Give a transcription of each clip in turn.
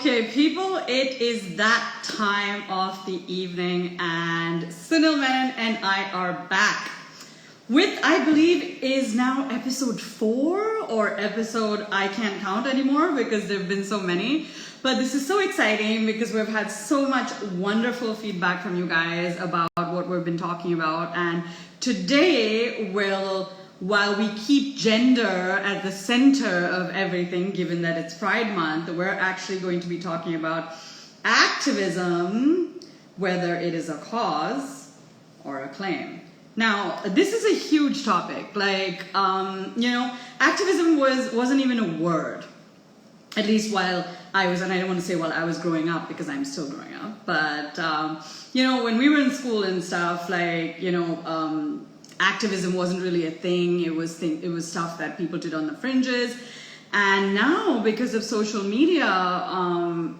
Okay, people, it is that time of the evening, and Sunil Menon and I are back with, I believe, is now episode 4 or episode I can't count anymore because there have been so many. But this is so exciting because we've had so much wonderful feedback from you guys about what we've been talking about. And today while we keep gender at the center of everything, given that it's Pride Month, we're actually going to be talking about activism, whether it is a cause or a claim. Now, this is a huge topic. Activism wasn't even a word, at least while I was, and I don't want to say while I was growing up because I'm still growing up, but, when we were in school and stuff, activism wasn't really a thing. It was stuff that people did on the fringes. And now, because of social media,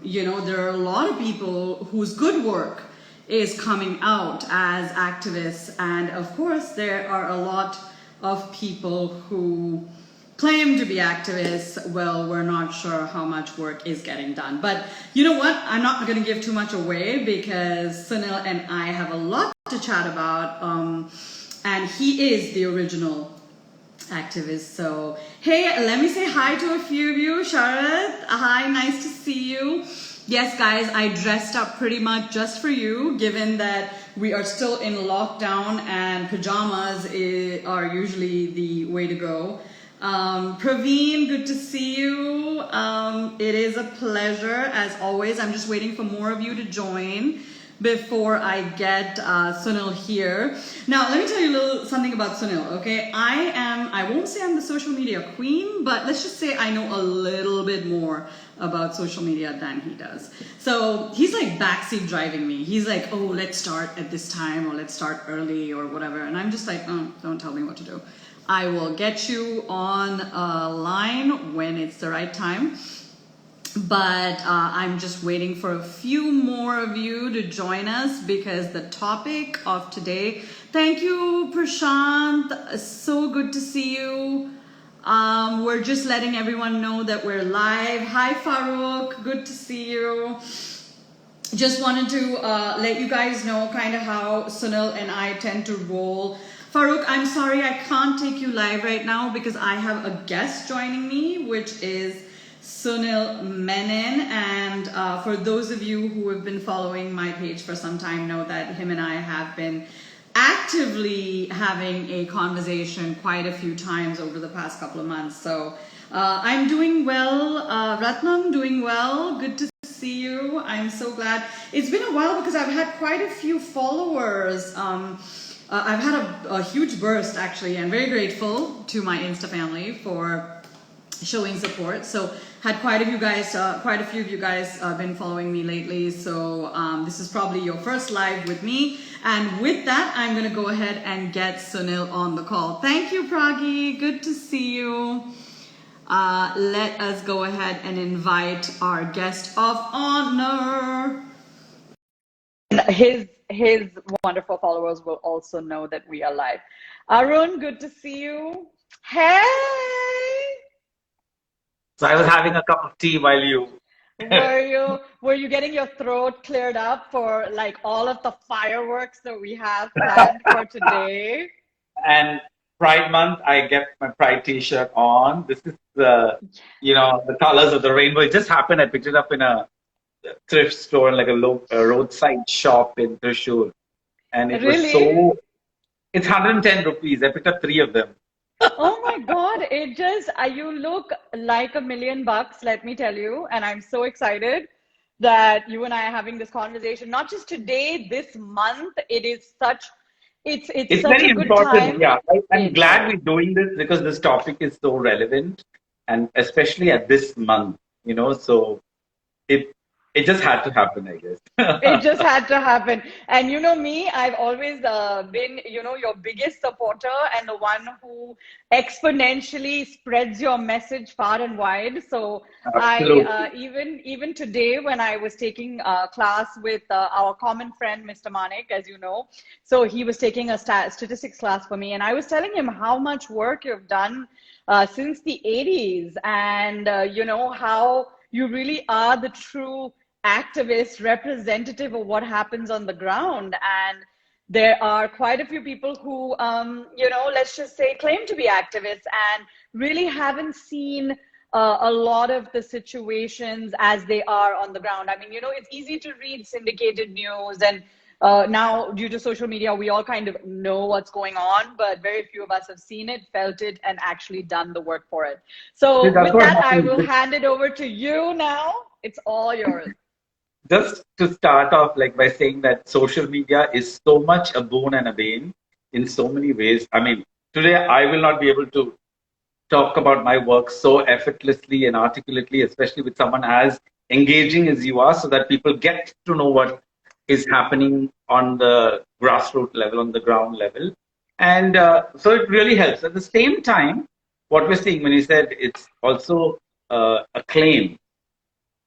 there are a lot of people whose good work is coming out as activists. And of course, there are a lot of people who claim to be activists. Well, we're not sure how much work is getting done. But you know what? I'm not going to give too much away because Sunil and I have a lot to chat about. And he is the original activist. So, hey, let me say hi to a few of you. Sharat, hi, nice to see you. Yes, guys, I dressed up pretty much just for you, given that we are still in lockdown and pajamas are usually the way to go. Praveen, good to see you. It is a pleasure, as always. I'm just waiting for more of you to join before I get Sunil here. Now, let me tell you something about Sunil, okay? I won't say I'm the social media queen, but let's just say I know a little bit more about social media than he does. So he's like backseat driving me. He's like, oh, let's start at this time or let's start early or whatever. And I'm just like, oh, don't tell me what to do. I will get you on a line when it's the right time. But I'm just waiting for a few more of you to join us because the topic of today, thank you, Prashant, so good to see you. We're just letting everyone know that we're live. Hi, Farouk, good to see you. Just wanted to let you guys know kind of how Sunil and I tend to roll. Farouk, I'm sorry, I can't take you live right now because I have a guest joining me, which is Sunil Menon, and for those of you who have been following my page for some time know that him and I have been actively having a conversation quite a few times over the past couple of months. So I'm doing well. Ratnam, doing well. Good to see you. I'm so glad. It's been a while because I've had quite a few followers. I've had a huge burst actually, and very grateful to my Insta family for showing support. So had quite a few of you guys been following me lately. So this is probably your first live with me. And with that, I'm going to go ahead and get Sunil on the call. Thank you, Pragi. Good to see you. Let us go ahead and invite our guest of honor. His wonderful followers will also know that we are live. Arun, good to see you. Hey! So I was having a cup of tea while you... Were you getting your throat cleared up for like all of the fireworks that we have planned for today? And Pride Month, I get my Pride t-shirt on. This is the colors of the rainbow. It just happened. I picked it up in a thrift store, like a roadside shop in Thrissur. And it was it's 110 rupees. I picked up 3 of them. Oh my God, you look like $1 million, let me tell you. And I'm so excited that you and I are having this conversation, not just today, this month. It's such very a good important. Time. Yeah, I'm glad we're doing this because this topic is so relevant, and especially at this month, so it just had to happen, I guess. It just had to happen. And you know me, I've always been, your biggest supporter and the one who exponentially spreads your message far and wide. So even today when I was taking a class with our common friend, Mr. Manik, as you know, so he was taking a statistics class for me. And I was telling him how much work you've done since the 80s and, how you really are the true activist representative of what happens on the ground. And there are quite a few people who, let's just say, claim to be activists and really haven't seen a lot of the situations as they are on the ground. I mean, it's easy to read syndicated news, and now due to social media, we all kind of know what's going on, but very few of us have seen it, felt it, and actually done the work for it. So with that, I will hand it over to you now. It's all yours. Just to start off, like, by saying that social media is so much a boon and a bane in so many ways. I mean, today I will not be able to talk about my work so effortlessly and articulately, especially with someone as engaging as you are, so that people get to know what is happening on the grassroots level, on the ground level. And so it really helps. At the same time, what we're seeing, when you said it's also a claim,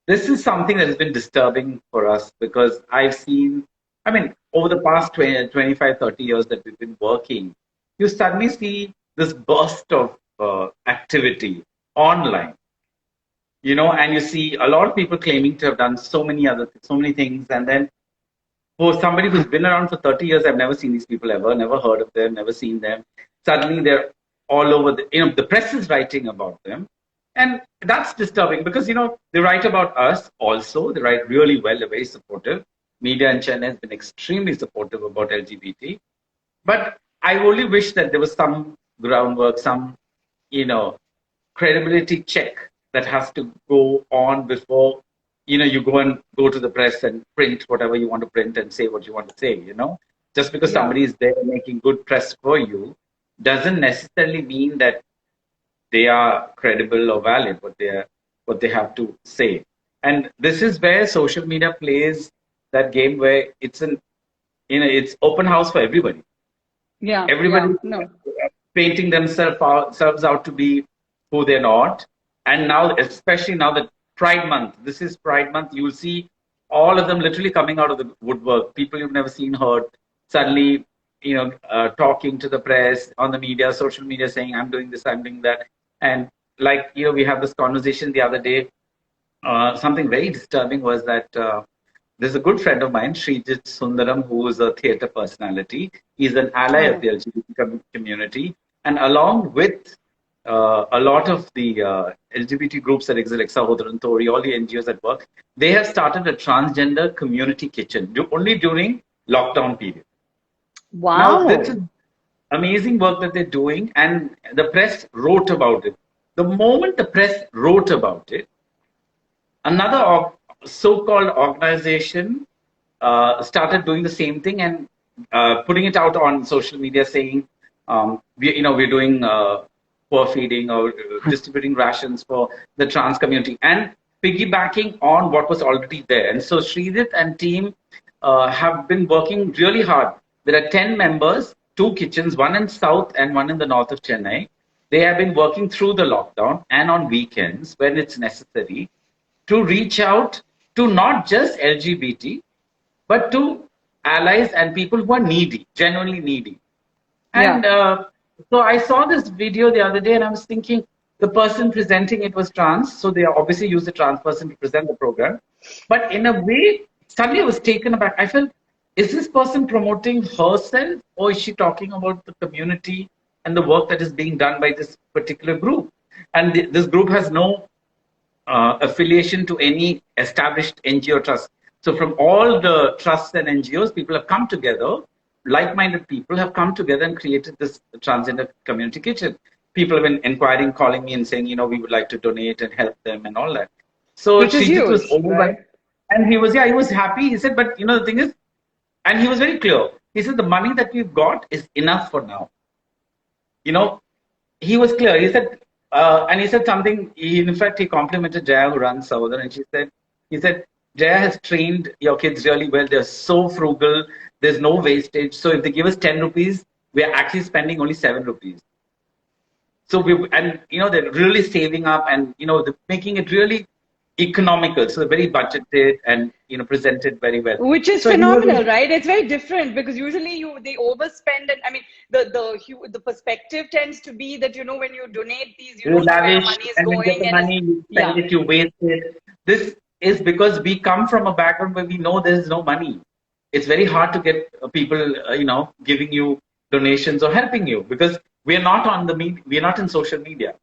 this is something that has been disturbing for us, because I've seen, I mean, over the past 20, 25, 30 years that we've been working, you suddenly see this burst of activity online, and you see a lot of people claiming to have done so many things. And then for somebody who's been around for 30 years, I've never seen these people ever, never heard of them, never seen them. Suddenly they're all over the press is writing about them. And that's disturbing, because, they write about us also. They write really well. They're very supportive. Media in China has been extremely supportive about LGBT. But I only wish that there was some groundwork, some, credibility check that has to go on before, you go to the press and print whatever you want to print and say what you want to say, Just because somebody is there making good press for you doesn't necessarily mean that they are credible or valid, what they have to say. And this is where social media plays that game, where it's it's open house for everybody. Yeah. Everybody painting themselves out to be who they're not. And now, especially now that Pride Month, this is Pride Month, you'll see all of them literally coming out of the woodwork. People you've never seen, heard, suddenly, talking to the press, on the media, social media, saying, I'm doing this, I'm doing that. And like, we have this conversation the other day. Something very disturbing was that there's a good friend of mine, Srijit Sundaram, who is a theatre personality. He's an ally of the LGBT community. And along with a lot of the LGBT groups that exist, like Sahodran Tori, all the NGOs that work, they have started a transgender community kitchen only during lockdown period. Wow. Now, this is amazing work that they're doing, and the press wrote about it. The moment the press wrote about it, another so-called organization started doing the same thing and putting it out on social media, saying, we're doing poor feeding or distributing rations for the trans community, and piggybacking on what was already there. And so Sridhar and team have been working really hard. There are 10 members, 2 kitchens, one in south and one in the north of Chennai. They have been working through the lockdown and on weekends when it's necessary to reach out to not just LGBT, but to allies and people who are needy, genuinely needy. And so I saw this video the other day, and I was thinking, the person presenting it was trans, so they obviously used a trans person to present the program. But in a way, suddenly I was taken aback. I felt, is this person promoting herself, or is she talking about the community and the work that is being done by this particular group? And this group has no affiliation to any established NGO trust. So from all the trusts and NGOs, people have come together, like-minded people have come together and created this transgender community kitchen. People have been inquiring, calling me and saying, we would like to donate and help them and all that. So Srijit was over, right? And he was happy. He said, but the thing is, and he was very clear. He said, the money that we've got is enough for now. He was clear. He said, and he said something, in fact, he complimented Jaya, who runs Southern, and he said, Jaya has trained your kids really well. They're so frugal. There's no wastage. So if they give us 10 rupees, we're actually spending only 7 rupees. So they're really saving up, and, they're making it really economical. So they're very budgeted and, presented very well. Which is phenomenal, right? It's very different, because usually they overspend. And I mean, the perspective tends to be that, when you donate these, you know where money is going. You spend it, you waste it. this is because we come from a background where we know there is no money. It's very hard to get people, giving you donations or helping you because we are not on the media, we are not in social media,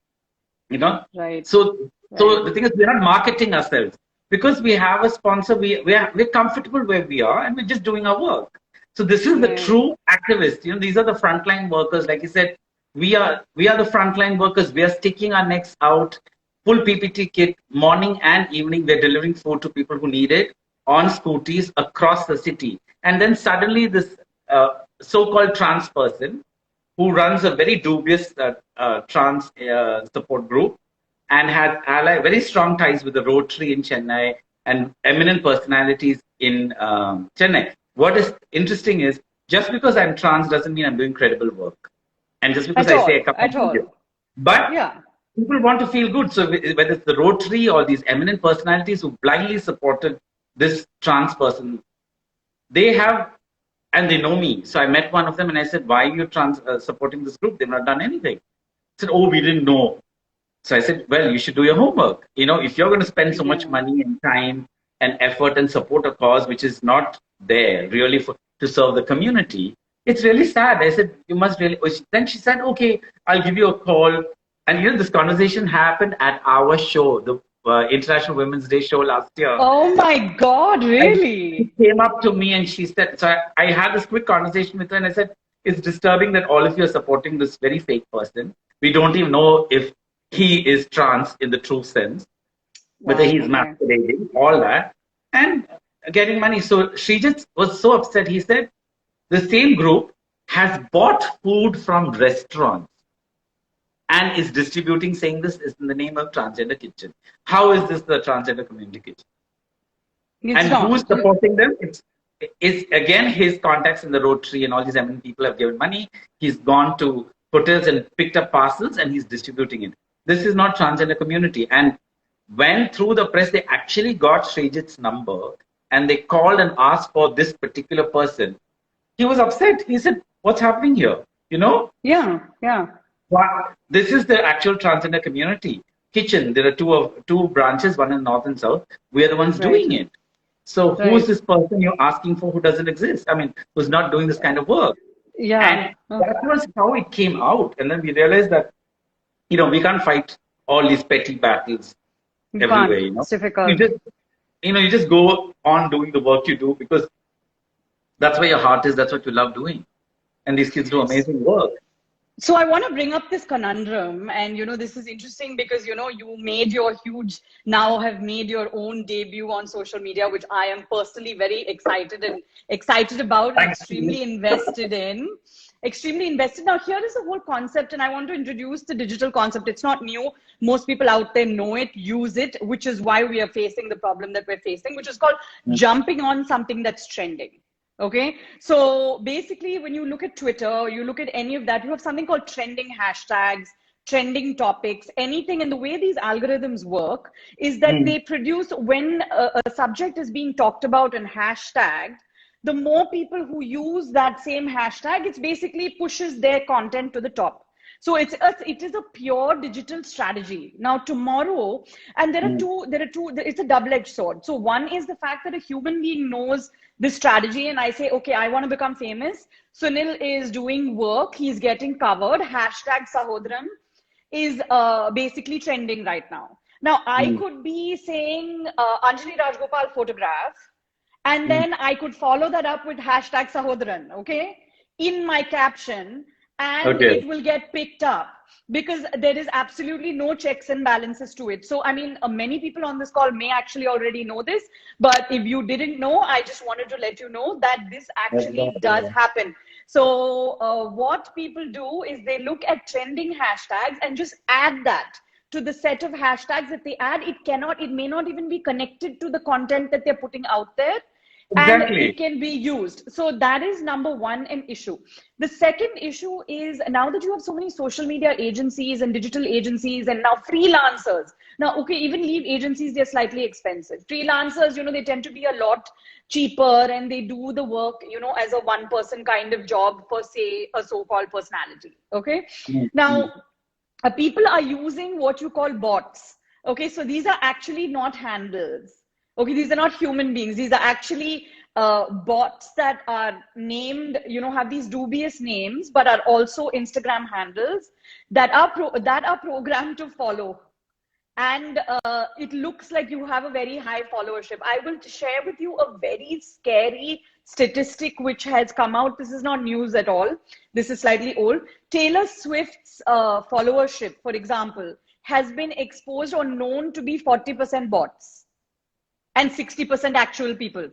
Right. So the thing is, we're not marketing ourselves because we have a sponsor. We're comfortable where we are, and we're just doing our work. So this is the true activists. These are the frontline workers. Like you said, we are the frontline workers. We are sticking our necks out, full PPT kit, morning and evening. We're delivering food to people who need it on scooties across the city. And then suddenly this so-called trans person who runs a very dubious trans support group and had very strong ties with the Rotary in Chennai and eminent personalities in Chennai. What is interesting is just because I'm trans doesn't mean I'm doing credible work. And just because I say a couple of things. But people want to feel good. So whether it's the Rotary or these eminent personalities who blindly supported this trans person, they have, and they know me. So I met one of them and I said, why are you supporting this group? They've not done anything. I said, oh, we didn't know. So I said, well, you should do your homework. If you're going to spend so much money and time and effort and support a cause which is not there really to serve the community, it's really sad. I said, you must really. Then she said, okay, I'll give you a call. And this conversation happened at our show, the International Women's Day show last year. Oh my God, really? And she came up to me and she said, so I had this quick conversation with her and I said, it's disturbing that all of you are supporting this very fake person. We don't even know if he is trans in the true sense, whether he's masquerading, all that, and getting money. So Srijit was so upset. He said, the same group has bought food from restaurants and is distributing, saying this is in the name of transgender kitchen. How is this the transgender community kitchen? And who's supporting them? It's again his contacts in the Rotary and all these eminent people have given money. He's gone to hotels and picked up parcels and he's distributing it. This is not transgender community. And when through the press, they actually got Srijit's number and they called and asked for this particular person. He was upset. He said, what's happening here? Yeah. This is the actual transgender community kitchen. There are two branches, one in north and south. We are the ones doing it. So who is this person you're asking for who doesn't exist? I mean, who's not doing this kind of work? Yeah. And that was how it came out. And then we realized that, we can't fight all these petty battles everywhere. It's difficult. You just go on doing the work you do because that's where your heart is. That's what you love doing. And these kids do amazing work. So I want to bring up this conundrum, and this is interesting because you now have made your own debut on social media, which I am personally very excited about, and extremely invested in. Now here is the whole concept, and I want to introduce the digital concept. It's not new. Most people out there know it, use it, which is why we are facing the problem that we're facing, which is called jumping on something that's trending. Okay, so basically when you look at Twitter, you look at any of that, you have something called trending hashtags, trending topics, anything. And the way these algorithms work is that they produce, when a subject is being talked about and hashtagged, the more people who use that same hashtag, it basically pushes their content to the top. So it is a pure digital strategy. Now tomorrow, and there are two, it's a double-edged sword. So one is the fact that a human being knows this strategy and I say, okay, I want to become famous. Sunil is doing work. He's getting covered. Hashtag Sahodram is basically trending right now. Now I could be saying Anjali Rajgopal photograph, and then I could follow that up with hashtag Sahodran, okay, in my caption, and it will get picked up because there is absolutely no checks and balances to it. So, I mean, many people on this call may actually already know this, but if you didn't know, I just wanted to let you know that this actually does happen. So what people do is they look at trending hashtags and just add that to the set of hashtags that they add. It may not even be connected to the content that they're putting out there. Exactly. And it can be used. So that is number one, an issue. The second issue is, now that you have so many social media agencies and digital agencies and now freelancers. Now, okay, even leave agencies, they're slightly expensive. Freelancers, they tend to be a lot cheaper and they do the work, as a one-person kind of job for, say, a so-called personality. Okay. Now, people are using what you call bots. Okay, so these are actually not handles. Okay, these are not human beings. These are actually bots that are named, have these dubious names, but are also Instagram handles that are programmed to follow. And it looks like you have a very high followership. I will share with you a very scary statistic which has come out. This is not news at all. This is slightly old. Taylor Swift's followership, for example, has been exposed or known to be 40% bots and 60% actual people.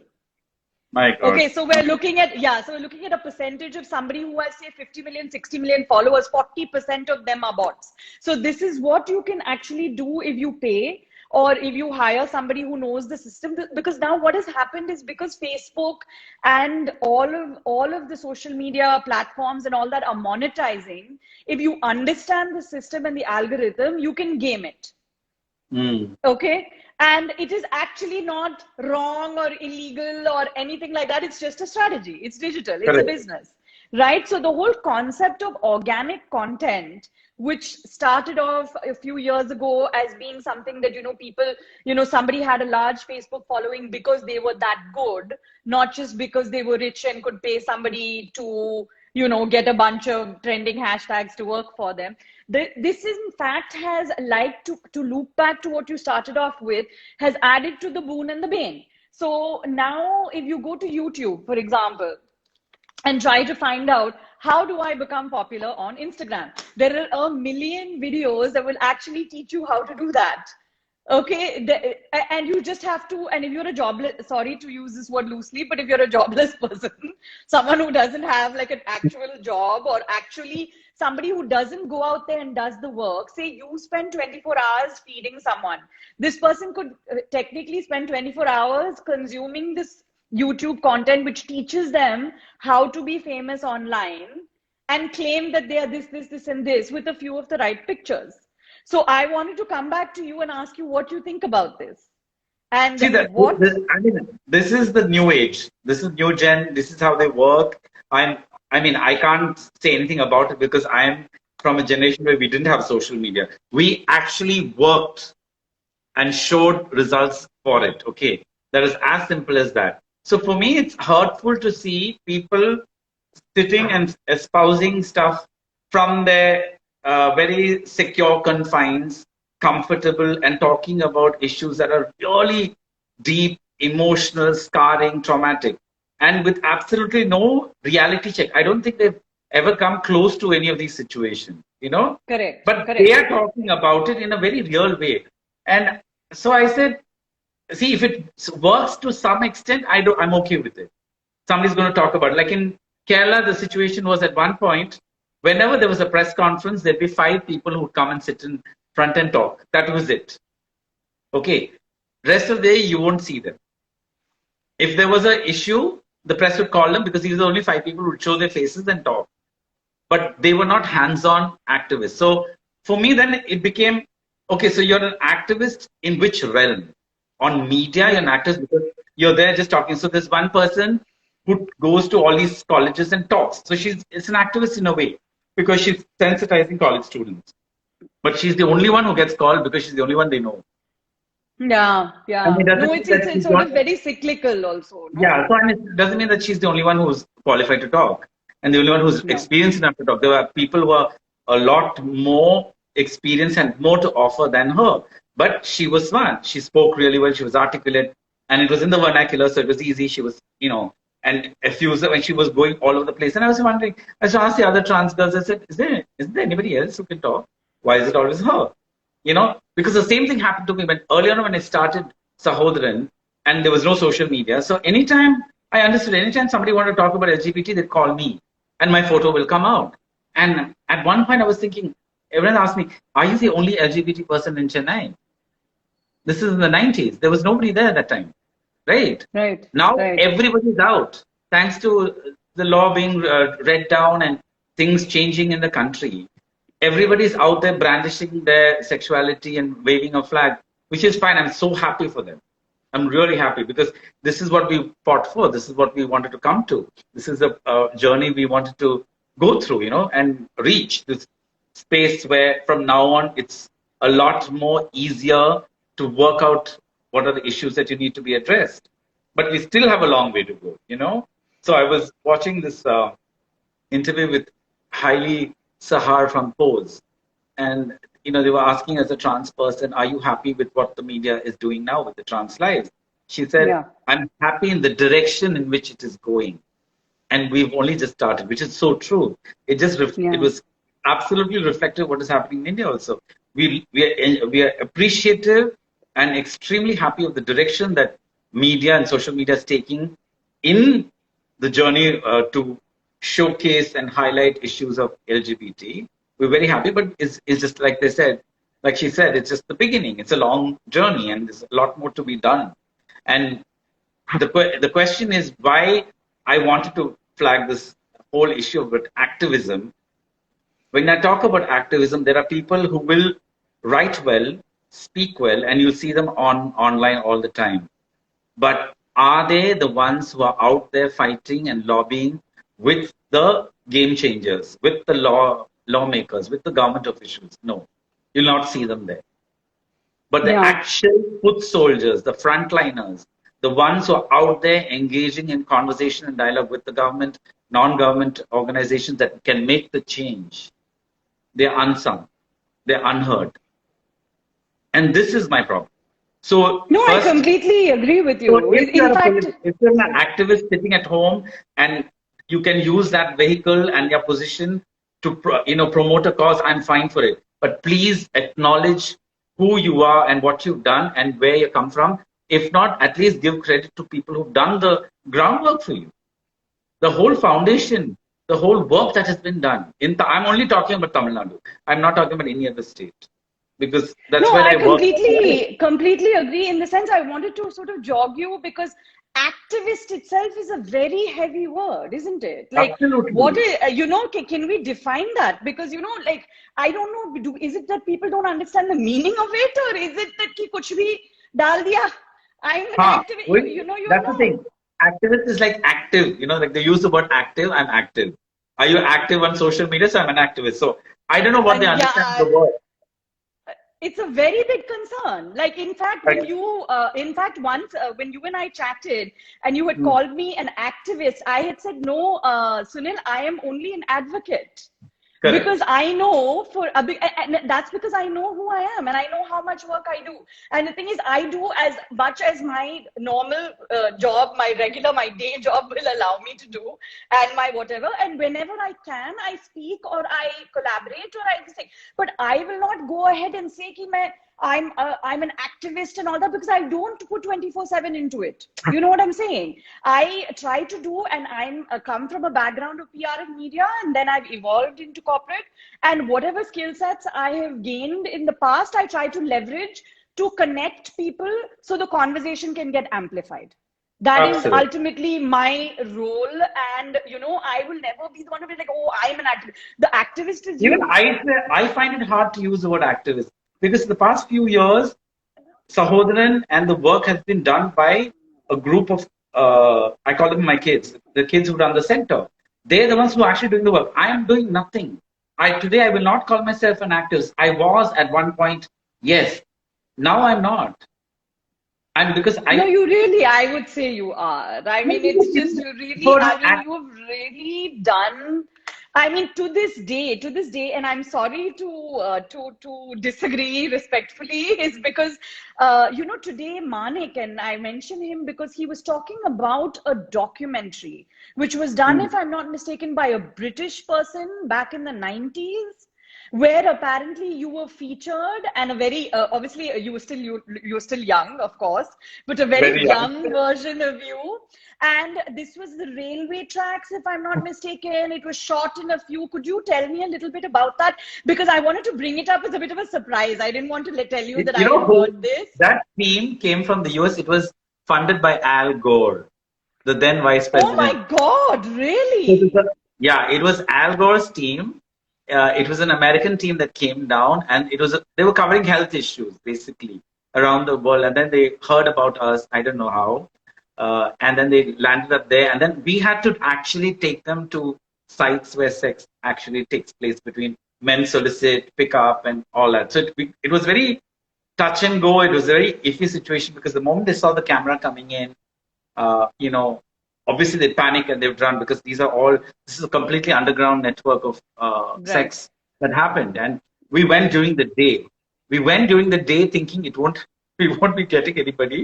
My God. Okay, so we're looking at, so we're looking at a percentage of somebody who has, say, 50 million, 60 million followers, 40% of them are bots. So this is what you can actually do if you pay or if you hire somebody who knows the system. Because now what has happened is, because Facebook and all of the social media platforms and all that are monetizing, if you understand the system and the algorithm, you can game it. Okay, and it is actually not wrong or illegal or anything like that. It's just a strategy. It's digital. It's a business, right? So the whole concept of organic content, which started off a few years ago as being something that, people, somebody had a large Facebook following because they were that good, not just because they were rich and could pay somebody to, get a bunch of trending hashtags to work for them. This in fact has, like, to loop back to what you started off with, has added to the boon and the bane. So now if you go to YouTube, for example, and try to find out, how do I become popular on Instagram? There are a million videos that will actually teach you how to do that. Okay, and you just have to, and if you're a jobless, sorry to use this word loosely, but if you're a jobless person, someone who doesn't have like an actual job, or actually somebody who doesn't go out there and does the work, say you spend 24 hours feeding someone, this person could technically spend 24 hours consuming this YouTube content, which teaches them how to be famous online and claim that they are this, and this, with a few of the right pictures. So I wanted to come back to you and ask you what you think about this. And see that this is the new age. This is new gen. This is how they work. I can't say anything about it because I'm from a generation where we didn't have social media. We actually worked and showed results for it. Okay, that is as simple as that. So for me, it's hurtful to see people sitting and espousing stuff from their very secure confines, comfortable, and talking about issues that are really deep, emotional, scarring, traumatic, and with absolutely no reality check. I don't think they've ever come close to any of these situations, Correct. But Correct. they are talking about it in a very real way. And so I said, see, if it works to some extent, I'm okay with it. Somebody's going to talk about it. Like in Kerala, the situation was at one point, whenever there was a press conference, there'd be 5 people who would come and sit in front and talk. That was it. Okay. Rest of the day, you won't see them. If there was an issue, the press would call them because these are the only 5 people who would show their faces and talk. But they were not hands-on activists. So for me, then it became, okay, so you're an activist in which realm? On media, you're an activist because you're there just talking. So there's one person who goes to all these colleges and talks. So it's an activist in a way because she's sensitizing college students. But she's the only one who gets called because she's the only one they know. Yeah. I mean, No, it's sort of very cyclical also. No? Yeah, so it doesn't mean that she's the only one who's qualified to talk and the only one who's experienced enough to talk. There are people who are a lot more experienced and more to offer than her. But she was smart. She spoke really well. She was articulate. And it was in the vernacular, so it was easy. She was, and effusive when she was going all over the place. And I was wondering, I asked the other trans girls, I said, isn't there anybody else who can talk? Why is it always her? Because the same thing happened to me earlier on when I started Sahodran and there was no social media. So anytime somebody wanted to talk about LGBT, they'd call me and my photo will come out. And at one point I was thinking, everyone asked me, are you the only LGBT person in Chennai? This is in the 90s. There was nobody there at that time. Right. Now everybody's out. Thanks to the law being read down and things changing in the country. Everybody's out there brandishing their sexuality and waving a flag, which is fine. I'm so happy for them. I'm really happy because this is what we fought for. This is what we wanted to come to. This is a journey we wanted to go through, and reach this space where from now on it's a lot more easier to work out what are the issues that you need to be addressed. But we still have a long way to go, you know. So I was watching this interview with Hailey Sahar from Pose, and you know they were asking, as a trans person, are you happy with what the media is doing now with the trans lives? She said, Yeah. I'm happy in the direction in which it is going, and we've only just started, which is so true. It just it was absolutely reflective of what is happening in India also. We are appreciative and extremely happy of the direction that media and social media is taking in the journey to showcase and highlight issues of LGBT. We're very happy, but it's just like they said, like she said, it's just the beginning. It's a long journey, and there's a lot more to be done. And the question is why I wanted to flag this whole issue about activism. When I talk about activism, there are people who will write well, speak well, and you'll see them online all the time. But are they the ones who are out there fighting and lobbying with the game changers, with the lawmakers, with the government officials? No, you'll not see them there. But the actual foot soldiers, the frontliners, the ones who are out there engaging in conversation and dialogue with the government, non-government organizations that can make the change, they're unsung, they're unheard. And this is my problem. So no, first, I completely agree with you. So if you're an activist sitting at home and you can use that vehicle and your position to promote a cause, I'm fine for it. But please acknowledge who you are and what you've done and where you come from. If not, at least give credit to people who've done the groundwork for you. The whole foundation, the whole work that has been done. I'm only talking about Tamil Nadu. I'm not talking about any other state. Because that's where I work. Completely agree. In the sense, I wanted to sort of jog you, because activist itself is a very heavy word, isn't it? Like, absolutely. What is, can we define that? Because, like, I don't know, is it that people don't understand the meaning of it, or is it that ki kuch bhi dal diya? I'm an activist. That's the thing. Activist is like active, like they use the word active. I'm active. Are you active on social media? So I'm an activist. So I don't know what they understand the word. It's a very big concern. Like, in fact, when once when you and I chatted and you had called me an activist, I had said, no, Sunil, I am only an advocate. Correct. Because I know and that's because I know who I am and I know how much work I do. And the thing is, I do as much as my normal job, my day job will allow me to do, and my whatever. And whenever I can, I speak or I collaborate or I say. But I will not go ahead and say ki I'm an activist and all that, because I don't put 24/7 into it. You know what I'm saying? I try to do, and I'm come from a background of PR and media, and then I've evolved into corporate, and whatever skill sets I have gained in the past, I try to leverage to connect people so the conversation can get amplified. That Absolutely. Is ultimately my role, and I will never be the one to be like, oh, I'm an activist. The activist is even I find it hard to use the word activist. Because the past few years, Sahodharan and the work has been done by a group of, I call them my kids, the kids who run the center. They're the ones who are actually doing the work. I am doing nothing. Today, I will not call myself an activist. I was at one point, yes. Now I'm not. No, you really, I would say you are. I mean, it's just you really, you've really done. I mean, to this day, and I'm sorry to disagree respectfully, is because, today Manik, and I mention him because he was talking about a documentary, which was done, if I'm not mistaken, by a British person back in the 90s, where apparently you were featured, and a very, obviously you were still young, of course, but a very young version of you. And this was the railway tracks, if I'm not mistaken. It was shot in a few. Could you tell me a little bit about that? Because I wanted to bring it up as a bit of a surprise. I didn't want to tell you that I heard this. That team came from the US. It was funded by Al Gore, the then vice president. Oh my God, really? It was Al Gore's team. It was an American team that came down, and they were covering health issues basically around the world. And then they heard about us. I don't know how. And then they landed up there, and then we had to actually take them to sites where sex actually takes place between men, solicit, pick up, and all that. So it was very touch and go. It was a very iffy situation because the moment they saw the camera coming in, obviously they panic and they've run because this is a completely underground network of sex that happened. And we went during the day. Thinking we won't be getting anybody.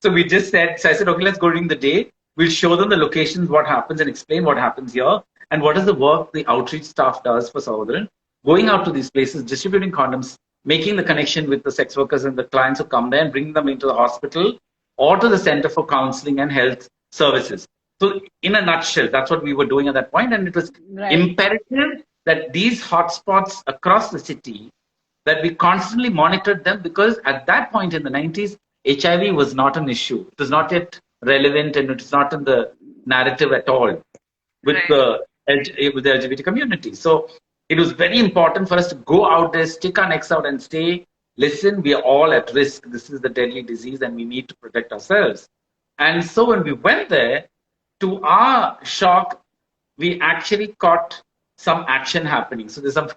So I said, okay, let's go during the day. We'll show them the locations, what happens, and explain what happens here and what is the work the outreach staff does for Sahodaran, going out to these places, distributing condoms, making the connection with the sex workers and the clients who come there and bringing them into the hospital or to the Center for Counseling and Health Services. So in a nutshell, that's what we were doing at that point. And it was imperative that these hotspots across the city, that we constantly monitored them, because at that point in the 90s, HIV was not an issue. It was not yet relevant and it was not in the narrative at all with the LGBT community. So it was very important for us to go out there, stick our necks out and say, listen, we are all at risk. This is the deadly disease and we need to protect ourselves. And so when we went there, to our shock, we actually caught some action happening. So there's some...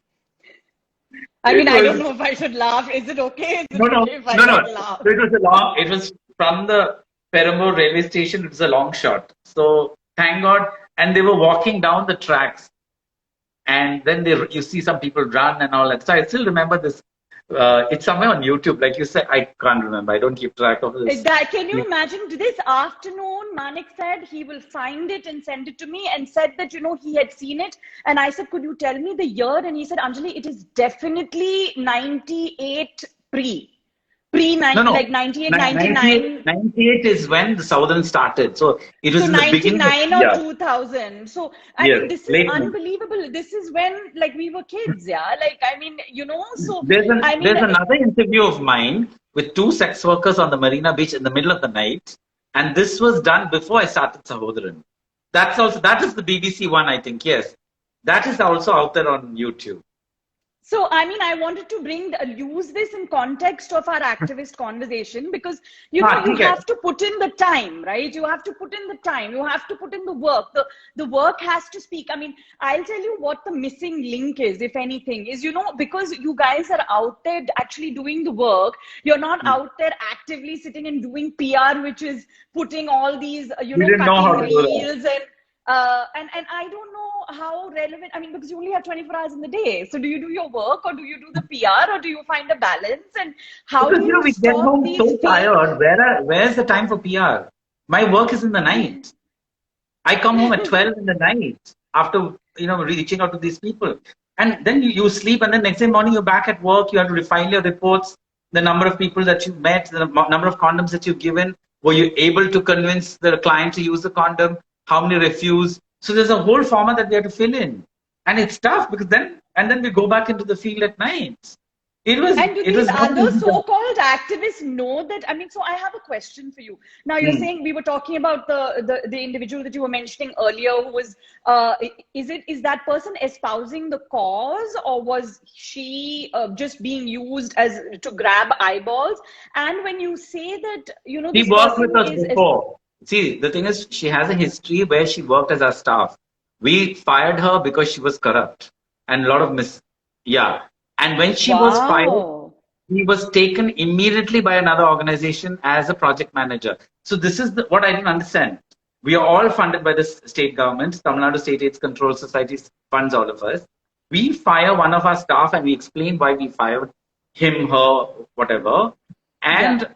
I don't know if I should laugh. Is it okay? No. Laugh? So it was from the Perambur railway station. It was a long shot. So thank God. And they were walking down the tracks. And then you see some people run and all that. So I still remember this. It's somewhere on YouTube. Like you said, I can't remember. I don't keep track of this. Can you imagine? This afternoon, Manik said he will find it and send it to me, and said that, he had seen it. And I said, could you tell me the year? And he said, Anjali, it is definitely 98 like 98, 99. 98 is when the Southern started. So it was in the 99 or 2000. So this is unbelievable. This is when we were kids. So there's another interview of mine with 2 sex workers on the Marina Beach in the middle of the night. And this was done before I started Sahodaran. That is the BBC one, I think. Yes. That is also out there on YouTube. So, I wanted to use this in context of our activist conversation, because, you have to put in the time, right? You have to put in the time. You have to put in the work. The work has to speak. I'll tell you what the missing link is, if anything, is, because you guys are out there actually doing the work. You're not out there actively sitting and doing PR, which is putting all these, cutting reels and I don't know how relevant, because you only have 24 hours in the day. So do you do your work, or do you do the PR, or do you find a balance? And how do you we get home so tired. Where's the time for PR? My work is in the night. I come home at 12 in the night after, reaching out to these people. And then you sleep, and then next day morning you're back at work. You have to refile your reports, the number of people that you've met, the number of condoms that you've given. Were you able to convince the client to use the condom? How many refuse? So there's a whole format that we have to fill in. And it's tough, because then we go back into the field at night. And do these other so-called activists know that? So I have a question for you. Now you're saying, we were talking about the individual that you were mentioning earlier, who was, is that person espousing the cause, or was she just being used to grab eyeballs? And when you say that, he worked with us before. See, the thing is, she has a history where she worked as our staff. We fired her because she was corrupt and a lot of And when she was fired, he was taken immediately by another organization as a project manager. So this is what I didn't understand. We are all funded by the state government. Tamil Nadu State AIDS Control Society funds all of us. We fire one of our staff and we explain why we fired him, her, whatever. And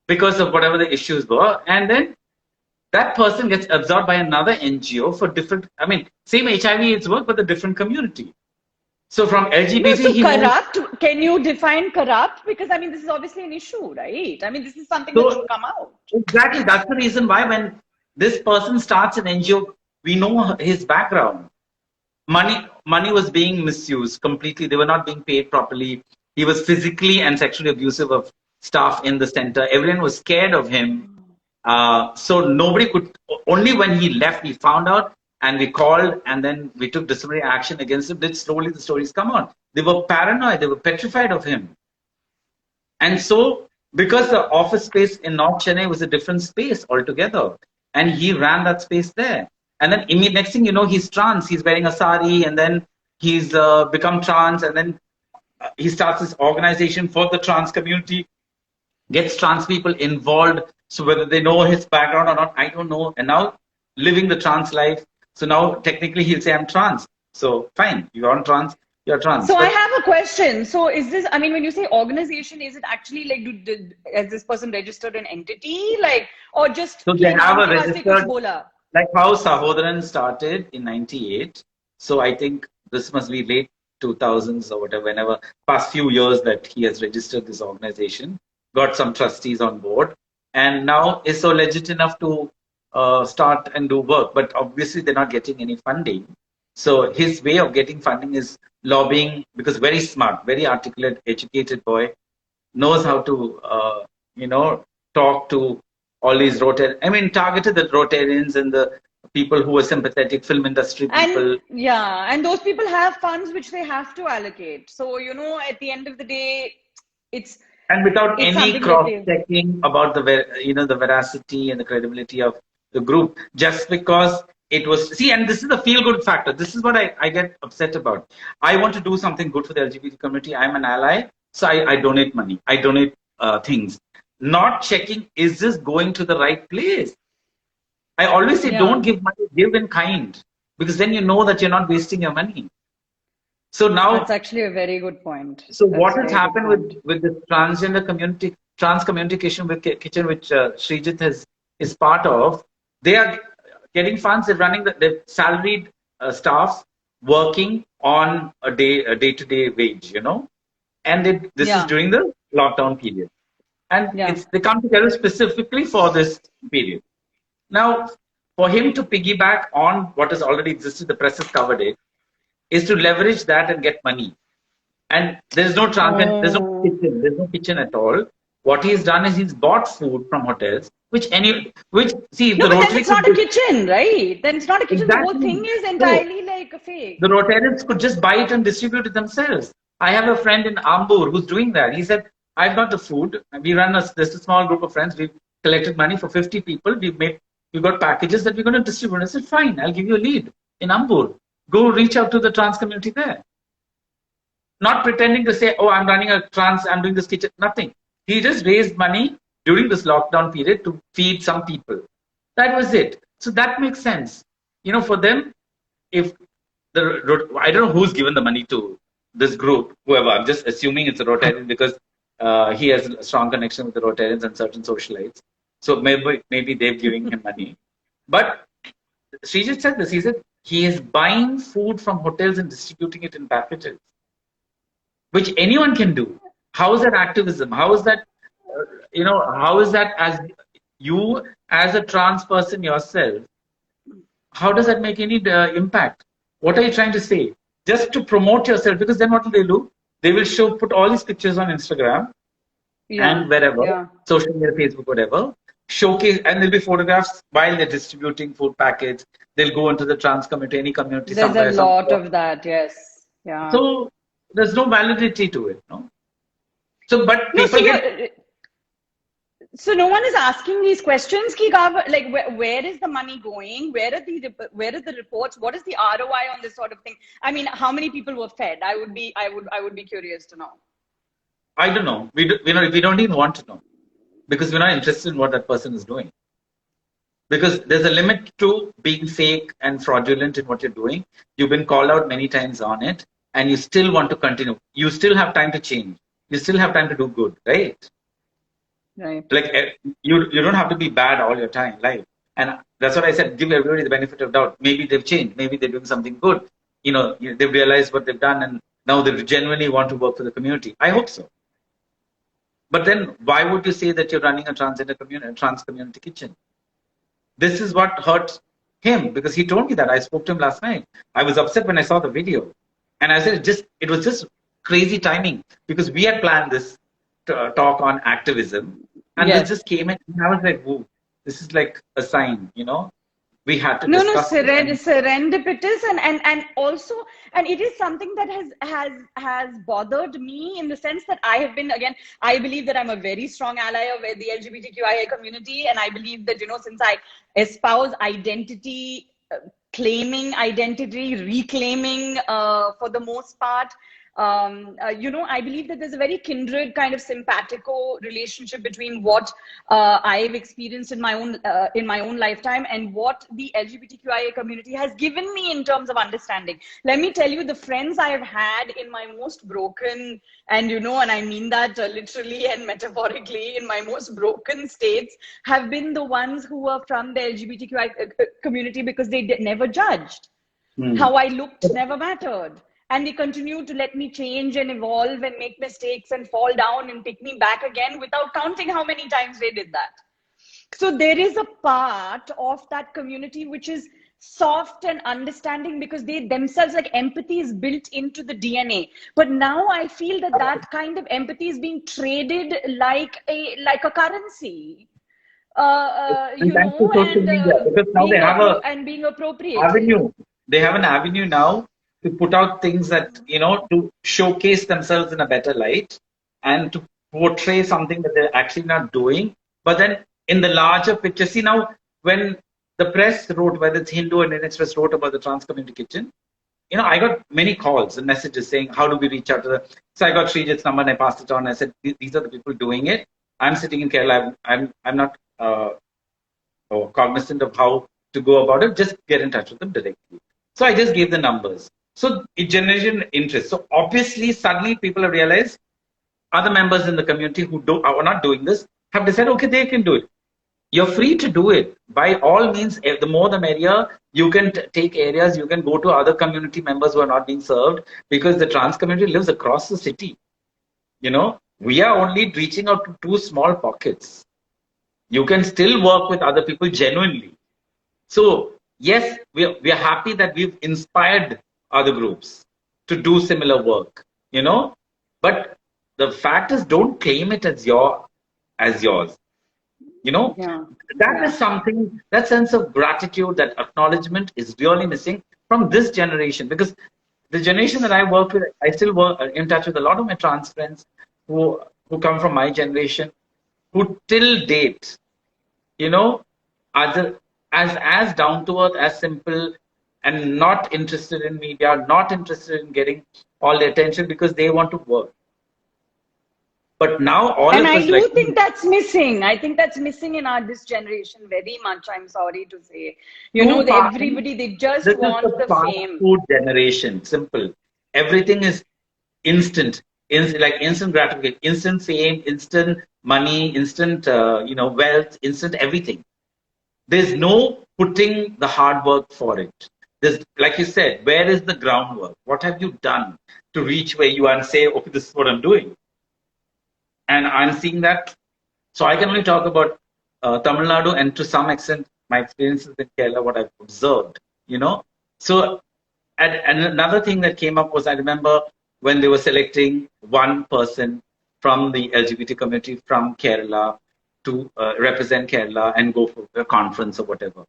because of whatever the issues were. And then that person gets absorbed by another NGO for different, same HIV/AIDS work, but a different community. So from LGBT... corrupt, can you define corrupt? Because, this is obviously an issue, right? This is something that should come out. Exactly. That's the reason why when this person starts an NGO, we know his background. Money was being misused completely. They were not being paid properly. He was physically and sexually abusive of staff in the center. Everyone was scared of him. So nobody could, only when he left, we found out and we called, and then we took disciplinary action against him. Then slowly the stories come on. They were paranoid. They were petrified of him. And so, because the office space in North Chennai was a different space altogether, and he ran that space there. And then next thing you know, he's trans. He's wearing a sari, and then he's become trans, and then he starts this organization for the trans community, gets trans people involved. So whether they know his background or not, I don't know. And now living the trans life. So now technically he'll say, I'm trans. So fine, you're trans, you're trans. So I have a question. So is this, I mean, when you say organization, is it actually like, has this person registered an entity? Like, or just, so they have a registered, like how Sahodran started in 98. So I think this must be late 2000s or whatever, whenever, past few years that he has registered this organization, got some trustees on board, and now is so legit enough to start and do work. But obviously they're not getting any funding. So his way of getting funding is lobbying, because very smart, very articulate, educated boy, knows how to, talk to all these targeted the Rotarians and the people who are sympathetic, film industry people. And those people have funds which they have to allocate. So, at the end of the day, it's... And without any cross-checking about the veracity and the credibility of the group, just because it was, and this is the feel-good factor. This is what I get upset about. I want to do something good for the LGBT community. I'm an ally, so I donate money. I donate things. Not checking, is this going to the right place? I always say, don't give money, give in kind, because then you know that you're not wasting your money. So now, that's actually a very good point. So what has happened with the transgender community, trans communication with kitchen, which Srijit is part of, they are getting funds. They're running the salaried staff working on a day-to-day wage, and this is during the lockdown period, and they come together specifically for this period. Now, for him to piggyback on what has already existed, the press has covered it, is to leverage that and get money. And there's no there's no kitchen at all. What he's done is he's bought food from hotels, but then it's not a kitchen, right? Then it's not a kitchen. Exactly. The whole thing is entirely like a fake. The Rotarians could just buy it and distribute it themselves. I have a friend in Ambur who's doing that. He said, I've got the food. We run there's a small group of friends. We've collected money for 50 people. We've got packages that we're going to distribute. I said, fine, I'll give you a lead in Ambur. Go reach out to the trans community there. Not pretending to say, oh, I'm running I'm doing this kitchen, nothing. He just raised money during this lockdown period to feed some people. That was it. So that makes sense. For them, if I don't know who's given the money to this group, whoever, I'm just assuming it's a Rotarian because he has a strong connection with the Rotarians and certain socialites. So maybe they're giving him money. But Srijit said this, he said, he is buying food from hotels and distributing it in packages, which anyone can do. How is that activism? How is that, how is that as you, as a trans person yourself, how does that make any impact? What are you trying to say? Just to promote yourself, because then what will they do? They will put all these pictures on Instagram and wherever, social media, Facebook, whatever, showcase, and there'll be photographs while they're distributing food packets. They'll go into the trans community, any community. There's a lot of that, yes. Yeah. So there's no validity to it, no? So, but people so no one is asking these questions. Like, where is the money going? Where are the reports? What is the ROI on this sort of thing? I mean, how many people were fed? I would be curious to know. I don't know. We don't even want to know, because we're not interested in what that person is doing. Because there's a limit to being fake and fraudulent in what you're doing. You've been called out many times on it, and you still want to continue. You still have time to change. You still have time to do good, right? Right. Like, you don't have to be bad all your time, right? And that's what I said, give everybody the benefit of doubt. Maybe they've changed. Maybe they're doing something good. They've realized what they've done, and now they genuinely want to work for the community. I hope so. But then why would you say that you're running a trans community kitchen? This is what hurt him, because he told me that. I spoke to him last night. I was upset when I saw the video. And I said, it was just crazy timing, because we had planned this talk on activism. And this just came in, and I was like, whoa, this is like a sign, we had to discuss serendipitous, and also, and it is something that has bothered me in the sense that I have been, again, I believe that I'm a very strong ally of the LGBTQIA community, and I believe that, since I espouse identity, reclaiming for the most part, I believe that there's a very kindred kind of simpatico relationship between what I've experienced in my own lifetime and what the LGBTQIA community has given me in terms of understanding. Let me tell you, the friends I have had in my most broken, and I mean that literally and metaphorically, in my most broken states, have been the ones who were from the LGBTQI community, because they never judged. How I looked never mattered. And they continue to let me change and evolve and make mistakes and fall down and pick me back again without counting how many times they did that. So there is a part of that community which is soft and understanding, because they themselves, like, empathy is built into the DNA. But now I feel that kind of empathy is being traded like a currency. And thanks to social media, because now they have being appropriated. Avenue. They have an avenue now to put out things that, to showcase themselves in a better light and to portray something that they're actually not doing. But then in the larger picture, see, now when the press wrote, whether it's Hindu and Indian Express wrote about the trans community kitchen, I got many calls and messages saying, how do we reach out to the... So I got Srijit's number and I passed it on. I said, these are the people doing it. I'm sitting in Kerala. I'm not cognizant of how to go about it. Just get in touch with them directly. So I just gave the numbers. So it generated interest. So obviously, suddenly people have realized, other members in the community who are not doing this have decided, okay, they can do it. You're free to do it. By all means, the more the merrier. You can take areas, you can go to other community members who are not being served, because the trans community lives across the city. We are only reaching out to 2 small pockets. You can still work with other people genuinely. So yes, we are happy that we've inspired other groups to do similar work, but the fact is, don't claim it as yours. That is something, that sense of gratitude, that acknowledgement is really missing from this generation, because the generation that I work with, I still work in touch with a lot of my trans friends who come from my generation, who till date, are as down to earth, as simple, and not interested in media, not interested in getting all the attention, because they want to work. But now all and of us... And I do think that's missing. I think that's missing in this generation very much, I'm sorry to say. Everybody, they just want the fame. Food generation, simple. Everything is instant. Like instant gratification, instant fame, instant money, instant, wealth, instant everything. There's no putting the hard work for it. There's, like you said, where is the groundwork? What have you done to reach where you are and say, okay, this is what I'm doing? And I'm seeing that. So I can only talk about Tamil Nadu, and to some extent, my experiences in Kerala, what I've observed, So, and another thing that came up was, I remember when they were selecting one person from the LGBT community from Kerala to represent Kerala and go for a conference or whatever.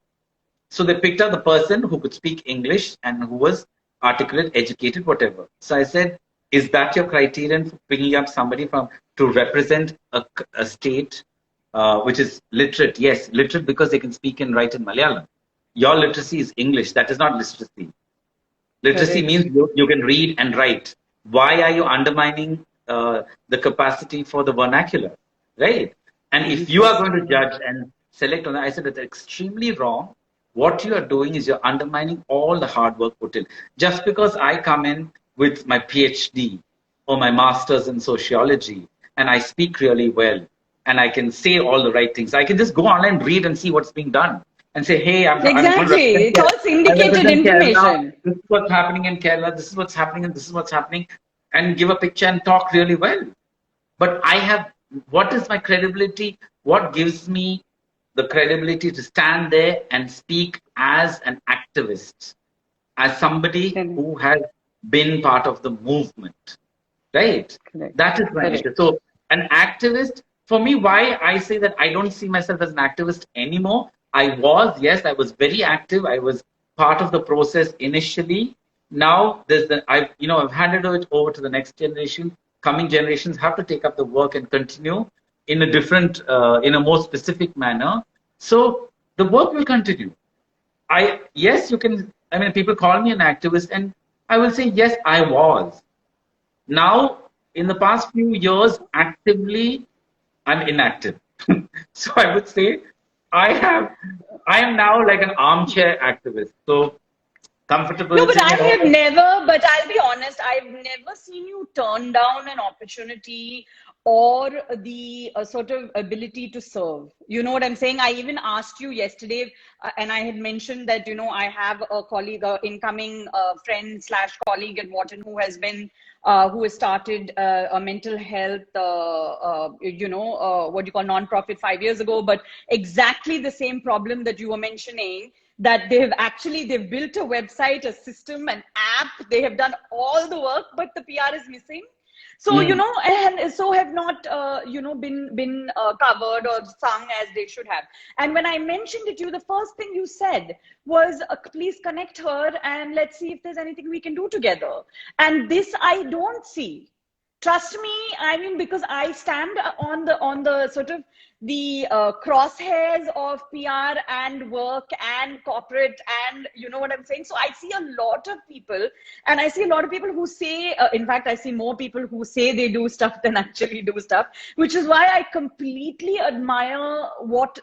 So they picked up the person who could speak English and who was articulate, educated, whatever. So I said, is that your criterion for picking up somebody to represent a state which is literate? Yes, literate because they can speak and write in Malayalam. Your literacy is English. That is not literacy. Literacy means you can read and write. Why are you undermining the capacity for the vernacular, right? And if you are going to judge and select on that, I said that's extremely wrong. What you are doing is you're undermining all the hard work put in. Just because I come in with my PhD or my master's in sociology and I speak really well and I can say all the right things, I can just go online, read and see what's being done and say, hey, exactly. It's all syndicated information. This is what's happening in Kerala. This is what's happening and this is what's happening, and give a picture and talk really well. But what is my credibility? What gives me the credibility to stand there and speak as an activist, as somebody who has been part of the movement, right? Correct. That is my issue. So an activist, for me, why I say that I don't see myself as an activist anymore. I was very active. I was part of the process initially. Now I've handed it over to the next generation. Coming generations have to take up the work and continue in a different, in a more specific manner. So the work will continue. People call me an activist, and I will say, yes, I was. Now, in the past few years, actively, I'm inactive. So I would say I am now like an armchair activist. So No, but comfortability I and all have that. never, but I'll be honest, I've never seen you turn down an opportunity or the sort of ability to serve. You know what I'm saying? I even asked you yesterday, and I had mentioned that, I have a colleague, incoming friend slash colleague at Wharton who has started a mental health, what you call non-profit 5 years ago, but exactly the same problem that you were mentioning, that they've built a website, a system, an app. They have done all the work, but the PR is missing. So, Mm. and so have not, been covered or sung as they should have. And when I mentioned it to you, the first thing you said was, please connect her and let's see if there's anything we can do together. And this I don't see. Trust me, I mean, because I stand on the sort of the crosshairs of PR and work and corporate, and you know what I'm saying. So I see a lot of people, and I see a lot of people who say, in fact, I see more people who say they do stuff than actually do stuff, which is why I completely admire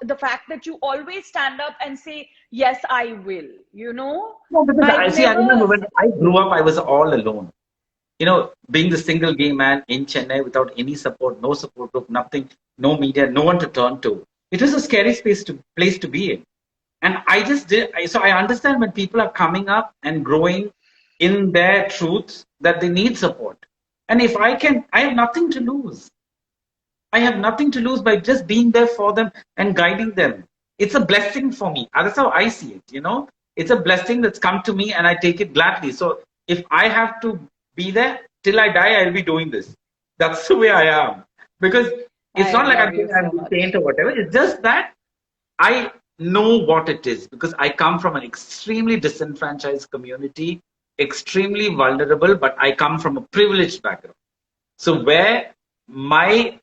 the fact that you always stand up and say, yes, I will. No, because I've I remember never. when I grew up, I was all alone. Being the single gay man in Chennai without any support, no support group, nothing, no media, no one to turn to. It was a scary place to be in. And I just so I understand when people are coming up and growing in their truths that they need support. And if I have nothing to lose. I have nothing to lose by just being there for them and guiding them. It's a blessing for me. That's how I see it. It's a blessing that's come to me and I take it gladly. So if I have to be there till I die, I'll be doing this. That's the way I am. Because it's I not like love I'm saying you I'm so a saint much. or whatever. It's just that I know what it is because I come from an extremely disenfranchised community, extremely vulnerable, but I come from a privileged background. So where my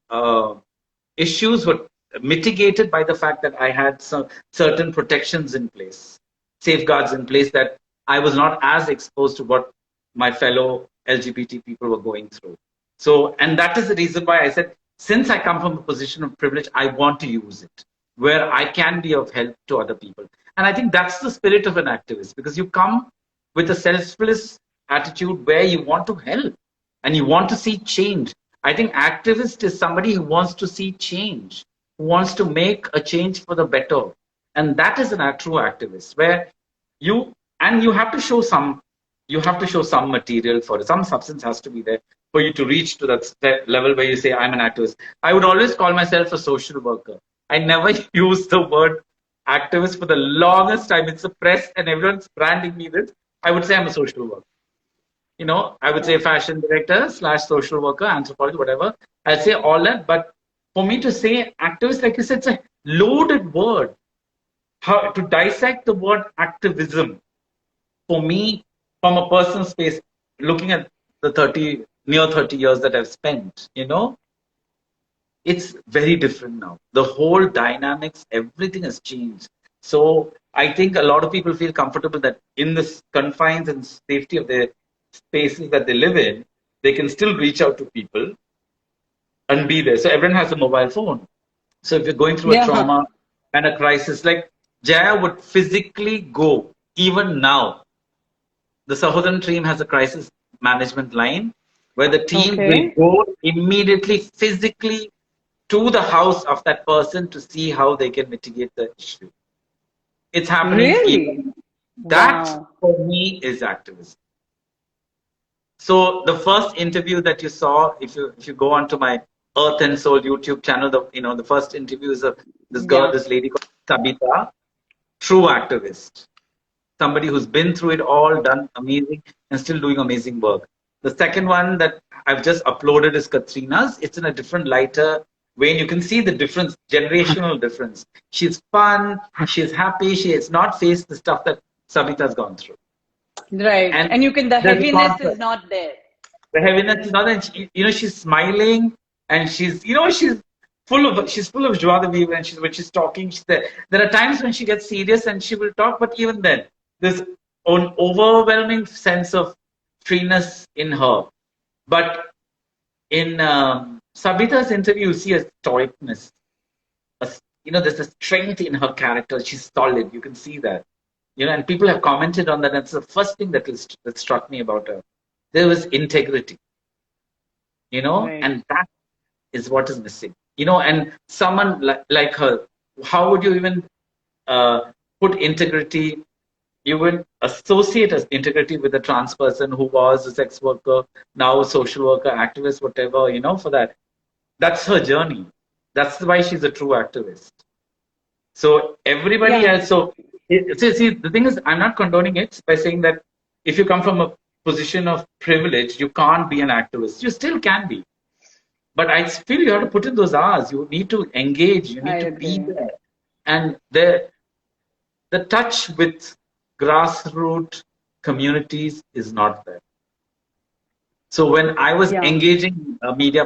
issues were mitigated by the fact that I had some certain protections in place, safeguards in place that I was not as exposed to what my fellow LGBT people were going through. So, and that is the reason why I said, since I come from a position of privilege, I want to use it where I can be of help to other people. And I think that's the spirit of an activist because you come with a selfless attitude where you want to help and you want to see change. I think activist is somebody who wants to see change, who wants to make a change for the better. And that is a true activist where you have to show some material for it. Some substance has to be there for you to reach to that level where you say, I'm an activist. I would always call myself a social worker. I never use the word activist for the longest time. It's the press and everyone's branding me this. I would say I'm a social worker. I would say fashion director / social worker, anthropologist, whatever. I'll say all that. But for me to say activist, like you said, it's a loaded word. How to dissect the word activism for me from a personal space, looking at the near 30 years that I've spent, it's very different now. The whole dynamics, everything has changed. So I think a lot of people feel comfortable that in the confines and safety of their spaces that they live in, they can still reach out to people and be there. So everyone has a mobile phone. So if you're going through a Yeah. trauma and a crisis, like Jaya would physically go, even now, the Sahodaran team has a crisis management line where the team will Okay. go immediately physically to the house of that person to see how they can mitigate the issue. It's happening Really? even that Wow. for me is activism. So the first interview that you saw, if you go onto my Earth and Soul YouTube channel, the first interview is of Yeah. this lady called Sabita, true activist, somebody who's been through it all, done amazing, and still doing amazing work. The second one that I've just uploaded is Katrina's. It's in a different, lighter way. And you can see the difference, generational difference. She's fun, she's happy, she has not faced the stuff that Sabita's gone through. Right. And And the there's a heaviness is contrast. not there. The heaviness is not, and she's smiling, and she's full of joie de vivre, and when she's talking, there are times when she gets serious and she will talk, but even then, there's an overwhelming sense of freeness in her. But in Sabita's interview, you see a stoicness. There's a strength in her character. She's solid. You can see that. And people have commented on that. That's the first thing that struck me about her. There was integrity. Right. And that is what is missing. And someone like her, how would you even put integrity? You would associate as integrity with a trans person who was a sex worker, now a social worker, activist, whatever, for that. That's her journey. That's why she's a true activist. So everybody else, see, the thing is, I'm not condoning it by saying that if you come from a position of privilege, you can't be an activist. You still can be. But I feel you have to put in those hours. You need to engage. You need to be there. And the touch with grassroots communities is not there. So when I was engaging media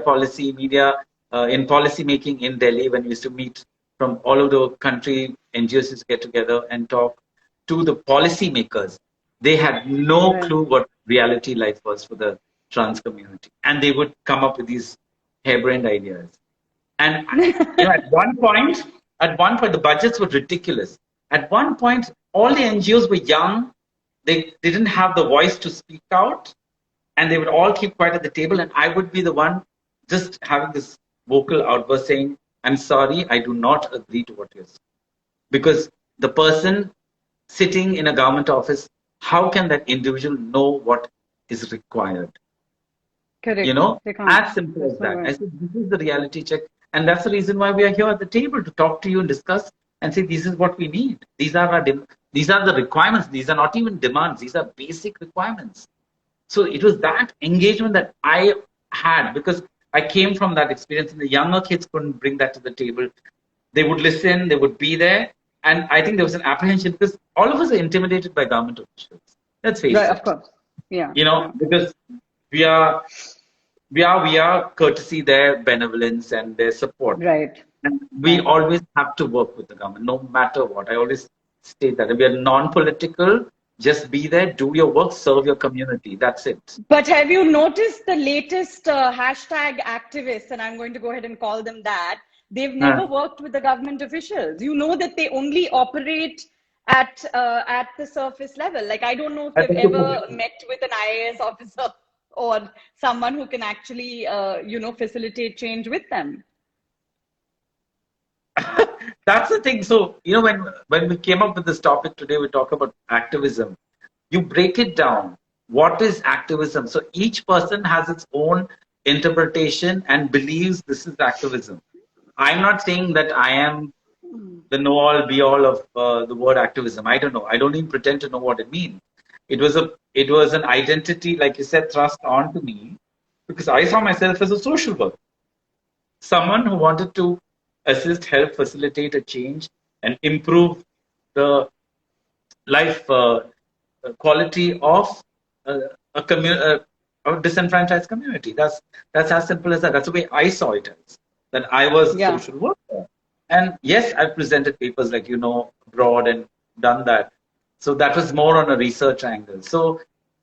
in policy making in Delhi, when we used to meet from all over the country, NGOs used to get together and talk to the policy makers. They had no clue what reality life was for the trans community. And they would come up with these harebrained ideas. And at one point, the budgets were ridiculous. At one point, all the NGOs were young. They didn't have the voice to speak out. And they would all keep quiet at the table. And I would be the one just having this vocal outburst saying, I'm sorry, I do not agree to what you're saying. Because the person sitting in a government office, how can that individual know what is required? Correct. As simple as that. I said, this is the reality check. And that's the reason why we are here at the table, to talk to you and discuss and say, this is what we need. These are the requirements. These are not even demands. These are basic requirements. So it was that engagement that I had, because I came from that experience, and the younger kids couldn't bring that to the table. They would listen, they would be there. And I think there was an apprehension, because all of us are intimidated by government officials. Let's face it. Of course. Yeah. Because we are courtesy, their benevolence and their support. Right. And we always have to work with the government, no matter what. I always state that. We are non-political. Just be there, do your work, serve your community. That's it. But have you noticed the latest hashtag activists, and I'm going to go ahead and call them that, they've never worked with the government officials. You know that they only operate at the surface level. Like, I don't know if they've ever met with an IAS officer or someone who can actually, facilitate change with them. That's the thing. So, when we came up with this topic today, we talk about activism. You break it down. What is activism? So each person has its own interpretation and believes this is activism. I'm not saying that I am the know-all, be-all of the word activism. I don't know. I don't even pretend to know what it means. It was an identity, like you said, thrust onto me, because I saw myself as a social worker, someone who wanted to assist, help, facilitate a change, and improve the life quality of a disenfranchised community. That's as simple as that. That's the way I saw it as. That I was a social worker. And yes, I've presented papers like, abroad and done that. So that was more on a research angle. So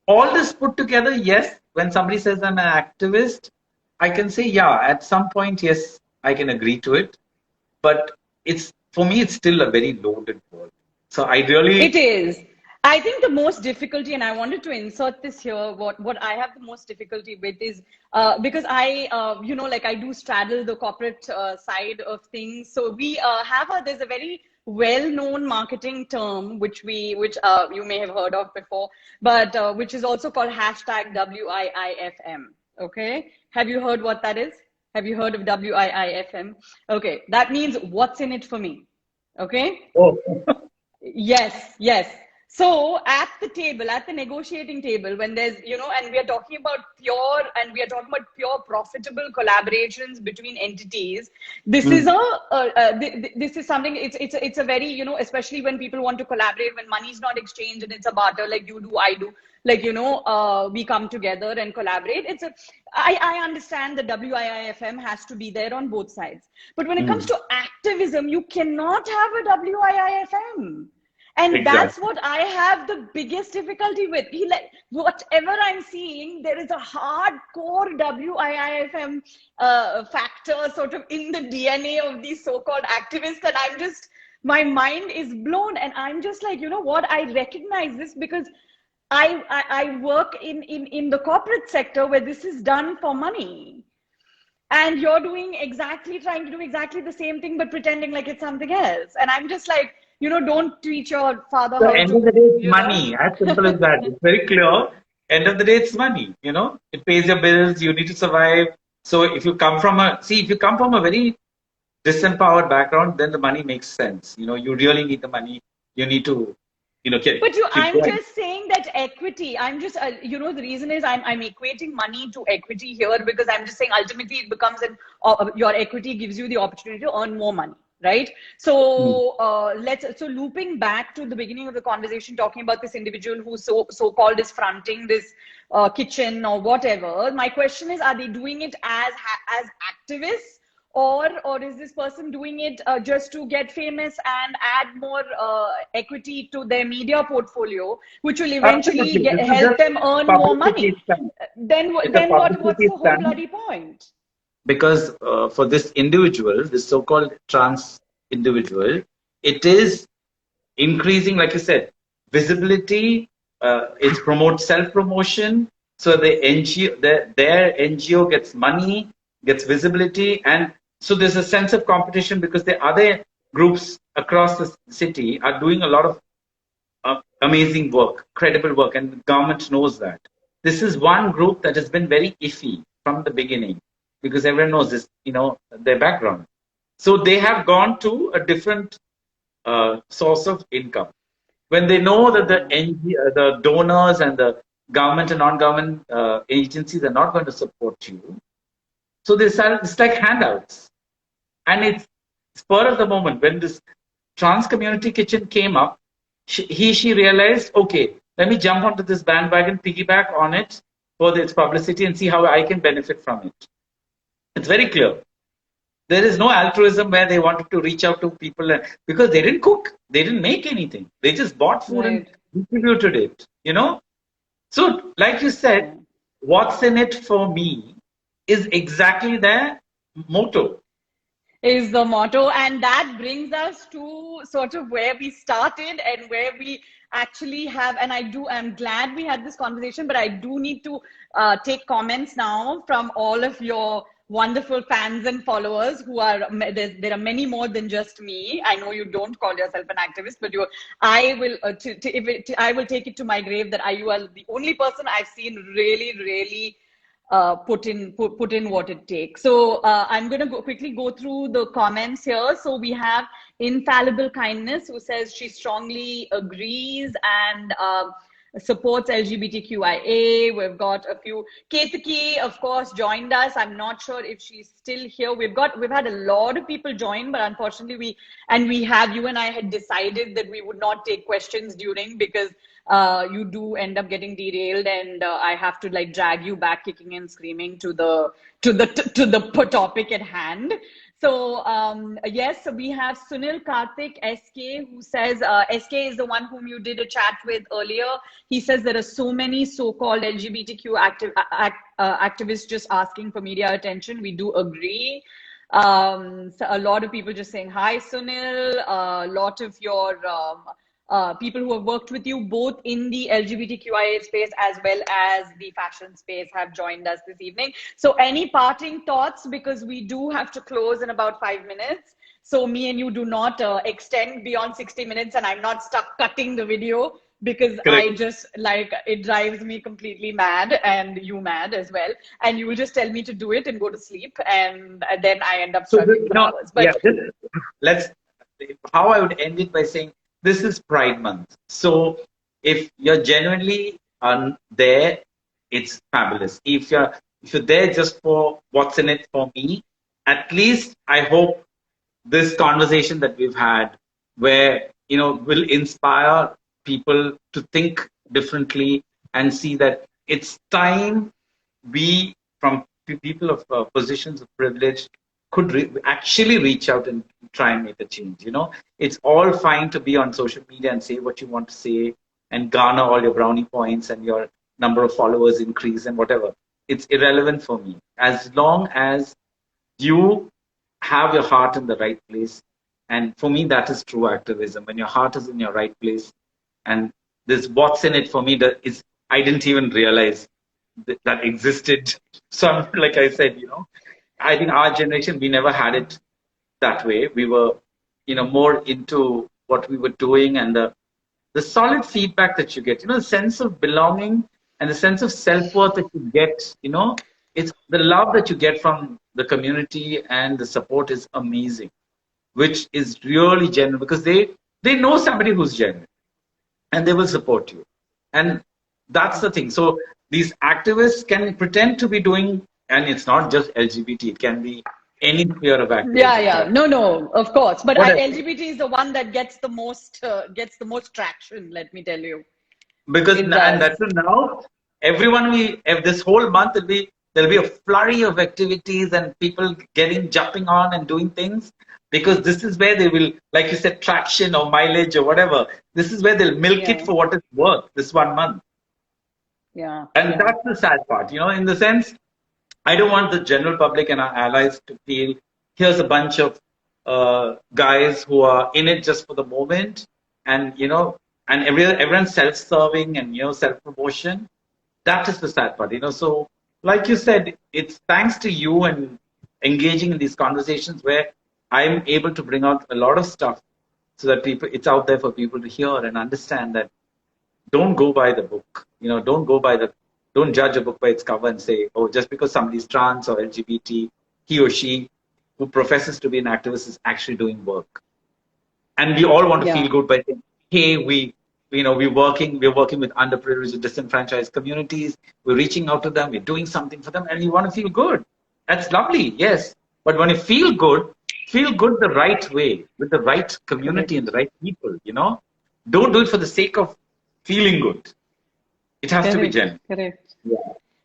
all this put together, yes, when somebody says I'm an activist, I can say, at some point, yes, I can agree to it. But for me, it's still a very loaded word. So it is. I think the most difficulty, and I wanted to insert this here, what I have the most difficulty with is because I do straddle the corporate side of things. So we there's a very well-known marketing term, which you may have heard of before, but which is also called hashtag WIIFM. Okay. Have you heard what that is? Have you heard of WIIFM? Okay. That means what's in it for me. Okay. Oh. Yes. So at the table, at the negotiating table, when there's, and we are talking about pure profitable collaborations between entities, this is this is something, it's a very, especially when people want to collaborate, when money is not exchanged and it's a barter, like you do, I do, like, we come together and collaborate. I understand the WIIFM has to be there on both sides. But when it comes to activism, you cannot have a WIIFM. And that's Exactly. what I have the biggest difficulty with. Whatever I'm seeing, there is a hardcore WIIFM factor sort of in the DNA of these so-called activists, and my mind is blown, and I'm just like, you know what? I recognize this because I work in the corporate sector where this is done for money. And you're trying to do exactly the same thing, but pretending like it's something else. And I'm just like, don't teach your father The how end of the day, to, it's money. As simple as that. It's very clear. End of the day, it's money. It pays your bills. You need to survive. So if you come from a very disempowered background, then the money makes sense. You really need the money. You need to, But keep I'm going. just saying that equity. I'm just, the reason is I'm equating money to equity here because I'm just saying ultimately it becomes your equity gives you the opportunity to earn more money, right? Hmm. So so looping back to the beginning of the conversation, talking about this individual who so-called is fronting this kitchen or whatever. My question is, are they doing it as activists? Or is this person doing it just to get famous and add more equity to their media portfolio, which will eventually Absolutely. This is help just them earn more publicity money? stunt. Then It's a what's publicity the whole stunt bloody point? because for this individual, this so-called trans individual, it is increasing, like you said, visibility. It promotes self-promotion. So their NGO gets money, gets visibility, and so there's a sense of competition because the other groups across the city are doing a lot of amazing work, credible work, and the government knows that. This is one group that has been very iffy from the beginning because everyone knows this, their background. So they have gone to a different source of income. When they know that Yeah. the donors and the government and non-government agencies are not going to support you, so they start, it's like handouts. And it's spur of the moment when this trans community kitchen came up, she realized, okay, let me jump onto this bandwagon, piggyback on it for its publicity and see how I can benefit from it. It's very clear. There is no altruism where they wanted to reach out to people because they didn't cook, they didn't make anything. They just bought food and Right. distributed it. So, like you said, Yeah. what's in it for me is exactly their motto. Is the motto. And that brings us to sort of where we started and where we actually have. And I'm glad we had this conversation, but I do need to take comments now from all of your wonderful fans and followers who are there are many more than just me. I know you don't call yourself an activist, but I will I will take it to my grave that you are the only person I've seen really put in what it takes. So I'm going to quickly go through the comments here. So we have Infallible Kindness who says she strongly agrees and supports LGBTQIA. We've got a few. Ketaki, of course, joined us. I'm not sure if she's still here. We've had a lot of people join, but unfortunately you and I had decided that we would not take questions during because you do end up getting derailed, and I have to like drag you back kicking and screaming to the topic at hand. So yes, so we have Sunil Karthik SK who says SK is the one whom you did a chat with earlier. He says there are so many so-called LGBTQ activists just asking for media attention. We do agree. So a lot of people just saying hi, Sunil. A lot of your people who have worked with you both in the LGBTQIA space as well as the fashion space have joined us this evening. So any parting thoughts, because we do have to close in about 5 minutes. So me and you do not extend beyond 60 minutes and I'm not stuck cutting the video because I Correct. just like, it drives me completely mad and you mad as well. And you will just tell me to do it and go to sleep. And then I end up So, struggling for hours. yeah, But let's, how I would end it by saying this is Pride Month. So, if you're genuinely there, it's fabulous. If you're there just for what's in it for me, at least I hope this conversation that we've had, where will inspire people to think differently and see that it's time we, from people of positions of privilege, could actually reach out and try and make a change. It's all fine to be on social media and say what you want to say and garner all your brownie points and your number of followers increase and whatever. It's irrelevant for me. As long as you have your heart in the right place. And for me, that is true activism. When your heart is in your right place, and there's what's in it for me that is, I didn't even realize that existed. So like I said, I think our generation, we never had it that way. We were, more into what we were doing, and the solid feedback that you get, the sense of belonging and the sense of self-worth that you get, it's the love that you get from the community, and the support is amazing, which is really genuine, because they know somebody who's genuine and they will support you. And that's the thing. So these activists can pretend to be doing, and it's not just LGBT, it can be any sphere of activism. Yeah. No, of course. But Whatever. LGBT is the one that gets the most traction, let me tell you. Because and that's now everyone this whole month there'll be a flurry of activities and people jumping on and doing things, because this is where they will, like you said, traction or mileage or whatever. This is where they'll milk it for what it's worth this 1 month. Yeah. And that's the sad part, in the sense, I don't want the general public and our allies to feel here's a bunch of guys who are in it just for the moment, and and everyone's self-serving and self-promotion. That is the sad part, So, like you said, it's thanks to you and engaging in these conversations where I'm able to bring out a lot of stuff, so that it's out there for people to hear and understand that don't go by the book. Don't judge a book by its cover and say, oh, just because somebody's trans or LGBT, he or she who professes to be an activist is actually doing work. And we all want to feel good by saying, hey, we're working with underprivileged, disenfranchised communities. We're reaching out to them. We're doing something for them, and you want to feel good. That's lovely, yes. But when you feel good the right way, with the right community and the right people. Don't do it for the sake of feeling good. It has to be genuine. Correct. Yeah.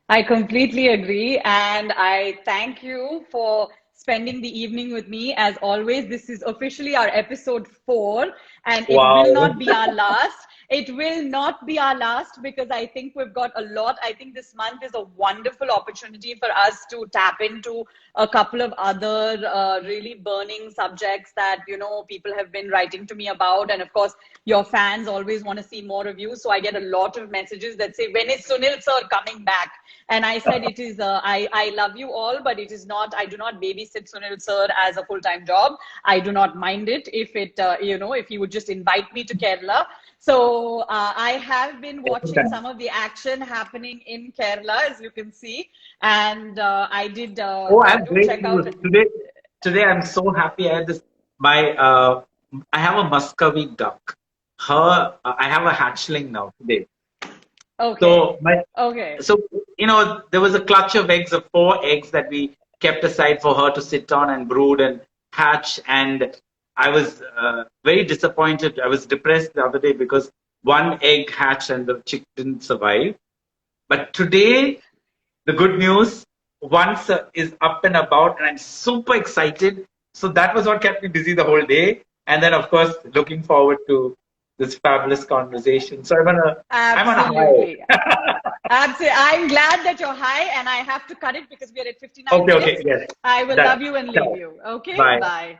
I completely agree, and I thank you for spending the evening with me. As always, this is officially our episode 4, and it will not be our last. It will not be our last, because I think we've got a lot. I think this month is a wonderful opportunity for us to tap into a couple of other really burning subjects that, people have been writing to me about. And of course, your fans always want to see more of you. So I get a lot of messages that say, when is Sunil sir coming back? And I said, it is, I love you all, but it is not, I do not babysit Sunil sir as a full-time job. I do not mind it if if he would just invite me to Kerala. So I have been watching some of the action happening in Kerala, as you can see, and I did I'm great check out. Today I'm so happy. I had I have a Muscovy duck. I have a hatchling now today. Okay. So there was a clutch of eggs, of 4 eggs that we kept aside for her to sit on and brood and hatch, and I was very disappointed. I was depressed the other day because 1 egg hatched and the chick didn't survive. But today, the good news, one is up and about, and I'm super excited. So that was what kept me busy the whole day. And then, of course, looking forward to this fabulous conversation. So I'm on a high. Absolutely. I'm glad that you're high, and I have to cut it because we are at 59 minutes. Okay, yes. I will love you and leave you. Okay? Bye. Bye.